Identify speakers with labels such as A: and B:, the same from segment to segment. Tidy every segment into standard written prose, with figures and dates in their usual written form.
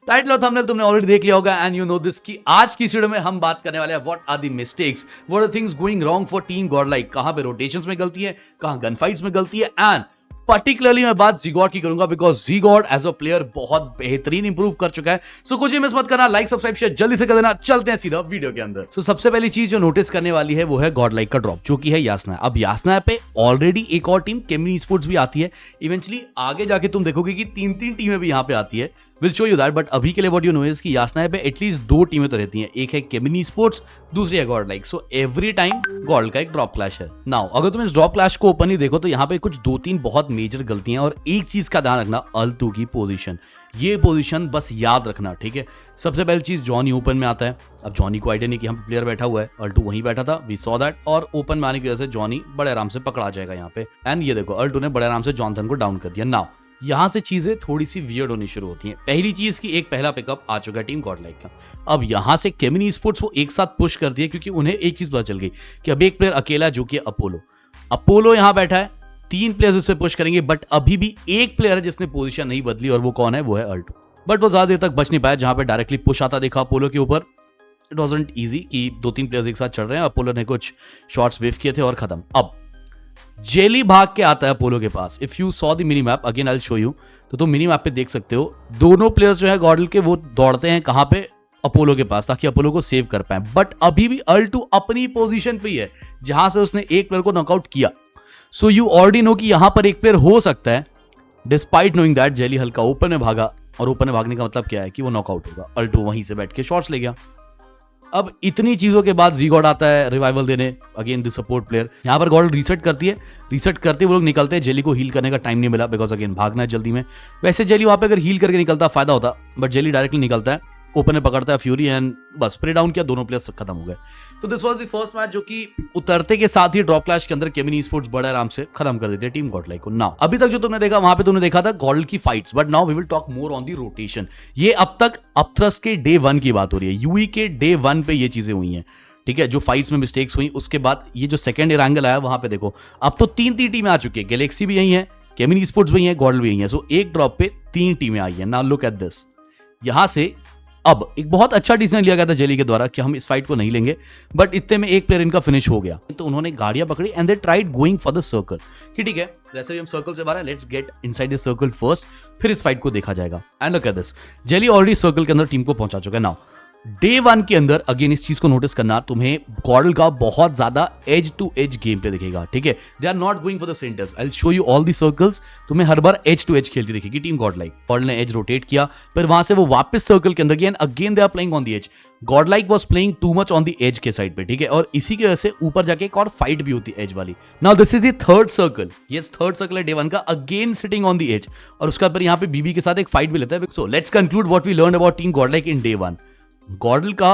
A: Title और thumbnail तुमने already देख लिया होगा एंड यू नो दिस कि आज की वीडियो में हम बात करने वाले हैं what are the mistakes, what are things going wrong for team Godlike. कहां पे रोटेशंस में गलती है, कहां गन फाइट्स में गलती है, एंड पर्टिकुलरली मैं बात ज़ीगॉड की करूंगा बिकॉज ज़ीगॉड एज अ प्लेयर बहुत बेहतरीन इंप्रूव कर चुका है। सो कुछ ही मिस मत करना, लाइक सब्सक्राइब शेयर जल्दी से कर देना। चलते हैं सीधा वीडियो के अंदर। सो सबसे पहली चीज जो नोटिस करने वाली है वो है गॉडलाइक का ड्रॉप, जो कि है यासना। अब यासना पे ऑलरेडी एक और टीम केमिनी स्पोर्ट्स भी आती है। इवेंचुअली आगे जाके तुम देखोगे कि तीन टीमें भी यहाँ पे आती है। Will show you that, but अभी के लिए व्हाट यू नो इज कि यासना पे एटलीस्ट दो टीमें तो रहती हैं, एक है केमिनी स्पोर्ट्स, दूसरी है Godlike. So every time God का एक ड्रॉप क्लैश है। नाउ अगर तुम इस ड्रॉप क्लैश को ओपनली देखो तो यहाँ पे कुछ दो तीन बहुत मेजर गलतियां, और एक चीज का ध्यान रखना, अल2 की पोजीशन। ये पोजीशन बस याद रखना, ठीक है। सबसे पहली चीज, जॉनी ओपन में आता है। अब जॉनी को आइडिया नहीं कि हम प्लेयर बैठा हुआ है, अल2 वहीं बैठा था, वी सॉ दैट, और ओपन में आने की वजह से जॉनी बड़े आराम से पकड़ा जाएगा यहाँ पे। एंड ये देखो अल2 ने बड़े आराम से जॉनथन को डाउन कर दिया। नाउ यहां से चीजें थोड़ी सी वियर्ड होनी शुरू होती हैं। पहली चीज की एक पहला पिकअप आ चुका है टीम गॉडलाइक का। अब यहां से केमिनी स्पोर्ट्स वो एक साथ पुश कर दिए क्योंकि उन्हें एक चीज पता चल गई कि अब एक प्लेयर अकेला, जो कि अपोलो यहां बैठा है। तीन प्लेयर्स उससे पुश करेंगे, बट अभी भी एक प्लेयर है जिसने पोजीशन नहीं बदली, और वो कौन है? वो है अल2। बट वो ज्यादा देर तक बच नहीं पाया। जहां पे डायरेक्टली पुश आता देखा अपोलो के ऊपर, इट वाजंट इजी कि दो तीन प्लेयर्स एक साथ चल रहे हैं। अपोलो ने कुछ शॉट्स वेव किए थे और खत्म। अब जेली भाग के आता है अपोलो के पास। If you saw the mini map, again I will show you, तो तुम मिनी मैप पे देख सकते हो दोनों प्लेयर्स जो है गॉडल के, वो दौड़ते हैं कहां पे? अपोलो के पास, ताकि अपोलो को सेव कर पाए। बट अभी भी अल2 अपनी पोजीशन पे ही है जहां से उसने एक प्लेयर को नॉकआउट किया। सो यू ऑलरेडी नो कि यहां पर एक प्लेयर हो सकता है। डिस्पाइट नोइंग दैट, जेली हल्का ओपन में भागा, और ओपन में भागने का मतलब क्या है कि वो नॉकआउट होगा। अल2 वहीं से बैठ के शॉट्स ले गया। अब इतनी चीजों के बाद ज़ीगॉड आता है रिवाइवल देने, अगेन द सपोर्ट प्लेयर। यहां पर गॉड रीसेट करती है, रीसेट करते वो लोग निकलते हैं। जेली को हील करने का टाइम नहीं मिला बिकॉज अगेन भागना है जल्दी में। वैसे जेली वहां पे अगर हील करके निकलता फायदा होता, बट जेली डायरेक्टली निकलता है, ओपन में पकड़ता है फ्यूरी एंड बस स्प्रे डाउन किया, दोनों प्लेयर्स खत्म हो गए। तो this was the first match, जो कि उतरते के साथ ही ड्रॉप क्लैश के अंदर केमिनी स्पोर्ट्स बड़े आराम से खत्म कर देते हैं टीम गॉडलाइक को। नाउ अभी तक जो तुमने देखा वहां पे तुमने देखा था गॉडल की fights, but now we will talk more on the rotation. ये अब तक अपथ्रस के डे 1 की बात हो रही है, यूई के डे 1 पे ये चीजें हुई हैं, ठीक है, जो फाइट्स में मिस्टेक्स हुई। उसके बाद ये जो सेकंड ईयर एंगल आया वहां पे देखो, अब तो तीन टीमें आ चुकी है। गैलेक्सी भी यही है, केमिनी स्पोर्ट्स भी यही है, गॉडल भी यही है। सो एक ड्रॉप पे तीन टीमें आई है। Now look at this. यहां से अब एक बहुत अच्छा डिसीजन लिया गया था जेली के द्वारा कि हम इस फाइट को नहीं लेंगे, बट इतने में एक प्लेयर इनका फिनिश हो गया। तो उन्होंने गाड़ियां पकड़ी and they tried going for the circle कि ठीक है, जैसे भी हम सर्कल से बाहर है, let's get inside the circle first, फिर इस फाइट को देखा जाएगा। And look at this, jelly already circle के अंदर टीम को पहुंचा चुका है। नाउ डे 1 के अंदर अगेन इस चीज को नोटिस करना, तुम्हें गॉडल का बहुत ज्यादा एज टू एज गेम पे दिखेगा, ठीक है। They are not going for the centers. I will show you all the circles. तुम्हें हर बार एज टू एज खेलती दिखेगी टीम गॉडलाइक। गॉडल ने एज रोटेट किया, फिर वहां से वो वापस सर्कल के अंदर गए, again they are playing on the edge. Godlike was playing too much on the edge के साइड पे, ठीक है, और इसी की वजह से ऊपर जाके एक और फाइट भी होती है एज वाली। Now this is the third circle. Yes, third circle है डे 1 का, again sitting on the edge, और उसके बाद यहाँ पे बीबी के साथ एक फाइट भी लेता है। So let's conclude what we learn about team Godlike in day 1। GodL का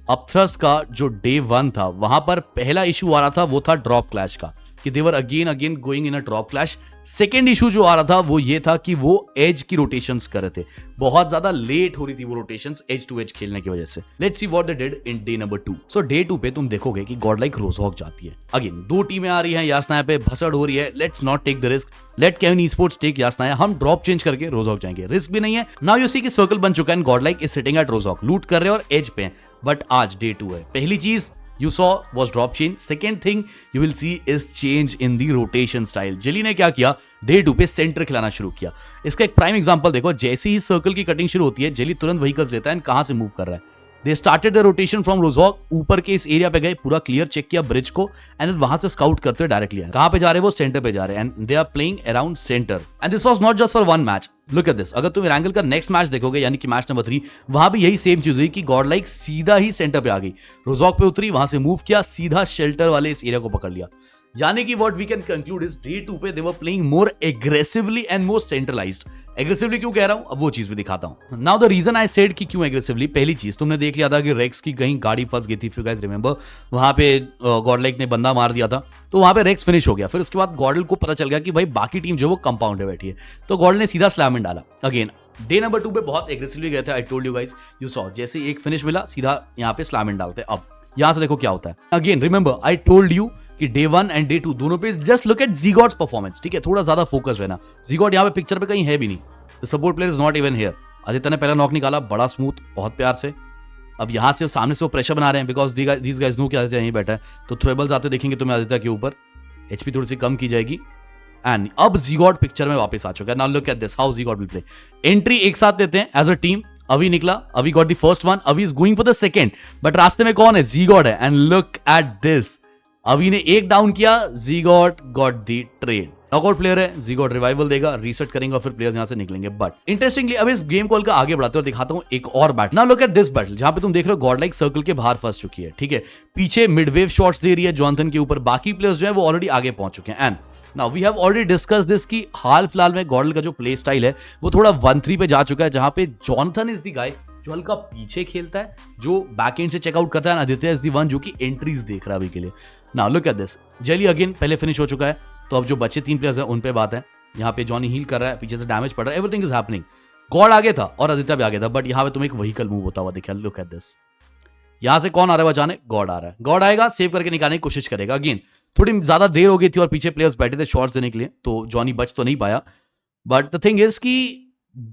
A: अपथ्रस का जो डे 1 था, वहां पर पहला इशू आ रहा था वो था ड्रॉप क्लैश का, कि they were again going in a drop clash. Second issue जो आ रहा था वो ये था कि वो एज की रोटेशंस कर रहे थे, बहुत ज्यादा लेट हो रही थी वो रोटेशंस एज टू एज खेलने की वजह से। Let's see what they did in day number 2। So day 2 पे तुम देखोगे कि गॉडलाइक रोजहॉक जाती है। अगेन दो टीमें आ रही हैं, यासना पे भसड़ हो रही है। Let's not take the risk, let केमिनी स्पोर्ट्स टेक यासना। हम ड्रॉप चेंज करके रोजहॉक जाएंगे, रिस्क भी नहीं है। नाउ यू सी कि सर्कल बन चुका है, गॉडलाइक इज सिटिंग एट रोजहॉक, लूट कर रहे हैं और एज पे हैं। बट आज डे 2 है। पहली चीज you saw was drop change. Second thing you will see is change in the rotation style. Jelly ने क्या किया, डे 2 पे सेंटर खिलाना शुरू किया। इसका एक प्राइम एग्जांपल देखो, जैसे ही सर्कल की कटिंग शुरू होती है, जेली तुरंत व्हीकल्स लेता है, कहां से मूव कर रहा है। They started the rotation from Rozhok, ऊपर के इस एरिया पे गए, पूरा क्लियर चेक किया ब्रिज को, एंड वहां से स्काउट करते हुए डायरेक्टली आए। कहां पे जा रहे हैं? वो सेंटर पे जा रहे हैं, and they are playing around center. And this was not just for one match. Look at this, अगर तुम एंगल का नेक्स्ट मैच देखोगे, यानी कि मैच नंबर 3, वहां भी यही सेम चीज हुई कि गॉडलाइक सीधा ही सेंटर पे आ गई, रोजहॉक पे उतरी, वहां से मूव किया, सीधा शेल्टर वाले इस एरिया को पकड़ लिया। यानी कि what we can conclude is day 2 पे they were playing more aggressively and more centralised. Aggressively क्यों कह रहा हूं, अब वो चीज भी दिखाता हूं। Now the reason I said कि क्यों एग्रेसिवली, पहली चीज तुमने देख लिया था कि रेक्स की कहीं गाड़ी फंस गई थी, इफ यू गाइस रिमेंबर, वहां पे गॉडलाइक ने बंदा मार दिया था, तो वहां पे रेक्स फिनिश हो गया। फिर उसके बाद गॉडल को पता चल गया कि भाई बाकी टीम जो वो कंपाउंड में बैठी है, तो गॉडल ने सीधा स्लैम इन डाला। अगेन डे नंबर 2 पे बहुत एग्रेसिवली गए थे, I told you guys, you saw, जैसे एक फिनिश मिला सीधा यहाँ पे स्लैम इन डालते। अब यहां से देखो क्या होता है। Again remember I told you कि डे 1 एंड डे 2 दोनों पे जस्ट लुक एट ज़ीगॉड्स परफॉर्मेंस, ठीक है, थोड़ा ज्यादा फोकस रहना। ज़ीगॉड यहाँ पे पिक्चर पे कहीं है भी नहीं, the support player is not even here. Aditya ने पहला नॉक निकाला, बड़ा स्मूथ, बहुत प्यार से। अब यहाँ से सामने से वो प्रेशर बना रहे हैं बिकॉज दीज गाइस नो कि आदित्य यहीं बैठा है, तो थ्रोएबल्स आते देखेंगे तुम्हें आदित्य के ऊपर, एचपी थोड़ी सी कम की जाएगी। एंड अब जीगॉड पिक्चर में वापस आ चुका है। Now look at this how Jgod will play. Entry एक साथ लेते हैं एज अ टीम। अभी निकला, अभी गॉट द फर्स्ट वन, अभी is going for the second, but रास्ते में कौन है? जीगॉड है। एंड लुक एट दिस, अभी ने एक डाउन किया, Jgod got the trade. Knockout player है, जीगॉड रिवाइवल देगा, रीसेट करेंगे और फिर प्लेयर्स यहां से निकलेंगे। बट इंटरेस्टिंगली अब इस गेम कॉल का आगे बढ़ाते और दिखाता हूं एक और battle. Now look at this battle, जहां पे तुम देख रहे हो गॉड लाइक सर्कल के बाहर फंस चुकी है, ठीक है, पीछे मिडवेव शॉट्स दे रही है जॉनथन के ऊपर, बाकी प्लेयर्स जो है वो ऑलरेडी आगे पहुंच चुके हैं। And now we have already discuss this कि हाल फिलहाल में गॉडल का जो प्ले स्टाइल है वो थोड़ा 1-3 पे जा चुका है, जहां पे जॉनथन इज द गाय जो हल्का पीछे खेलता है, जो बैक एंड से चेकआउट करता है, आदित्य इज द वन जो कि एंट्रीज देख रहा है अभी के लिए। Now look at this, jelly again पहले फिनिश हो चुका है, तो अब जो बचे 3 प्लेयर्स हैं उन पे बात है। यहाँ पे जॉनी हील कर रहा है, पीछे से डैमेज पड़ रहा है, एवरीथिंग इज हैपनिंग। गॉड आगे था और आदित्य भी आगे था, बट यहाँ पे तुम्हें एक व्हीकल मूव होता हुआ दिखा। लुक एट दिस, यहां से कौन आ रहा है बचाने? गॉड आ रहा है। गॉड आएगा, सेव करके निकालने की कोशिश करेगा। अगेन थोड़ी ज्यादा देर हो गई थी और पीछे प्लेयर्स बैठे थे शॉट्स देने के लिए, तो जॉनी बच तो नहीं पाया। बट द थिंग इज कि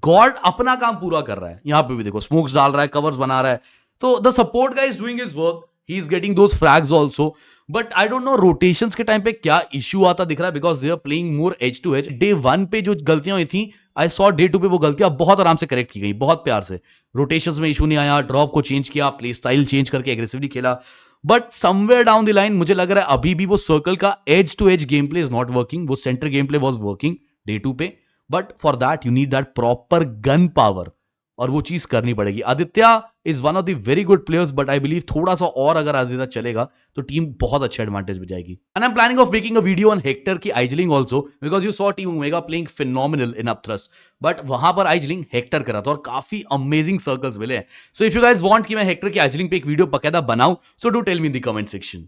A: गॉड अपना काम पूरा कर रहा है। यहां पे भी देखो स्मोक्स डाल रहा है, कवर्स बना रहा है, तो the support guy is doing his work, he is getting those frags also. But I don't know rotations के टाइम पे क्या इश्यू आता दिख रहा है, because they are playing more edge to edge. Day 1 पे जो गलतियां हुई थी, आई सॉ डे 2 पे वो गलतियां बहुत आराम से करेक्ट की गई, बहुत प्यार से। रोटेशंस में इशू नहीं आया, ड्रॉप को चेंज किया, प्ले स्टाइल चेंज करके एग्रेसिवली खेला। But somewhere down the line मुझे लग रहा है अभी भी वो सर्कल का edge to edge game play is not working. वो centre game play was working day 2 पे, but for that you need that proper gun power, और वो चीज करनी पड़ेगी। Aditya is one of the very good players, but I believe थोड़ा सा और अगर आदित्य चलेगा तो टीम बहुत अच्छे एडवांटेज में जाएगी। And I am planning of making a video on Hector की आइजलिंग also, because you saw team Omega playing phenomenal in up thrust, but वहां पर आइजलिंग हेक्टर करा था और काफी अमेजिंग सर्कल्स मिले हैं। So if you guys want कि मैं हेक्टर की आइजलिंग पे एक वीडियो बकायदा बनाऊं, so do tell me in the comment section.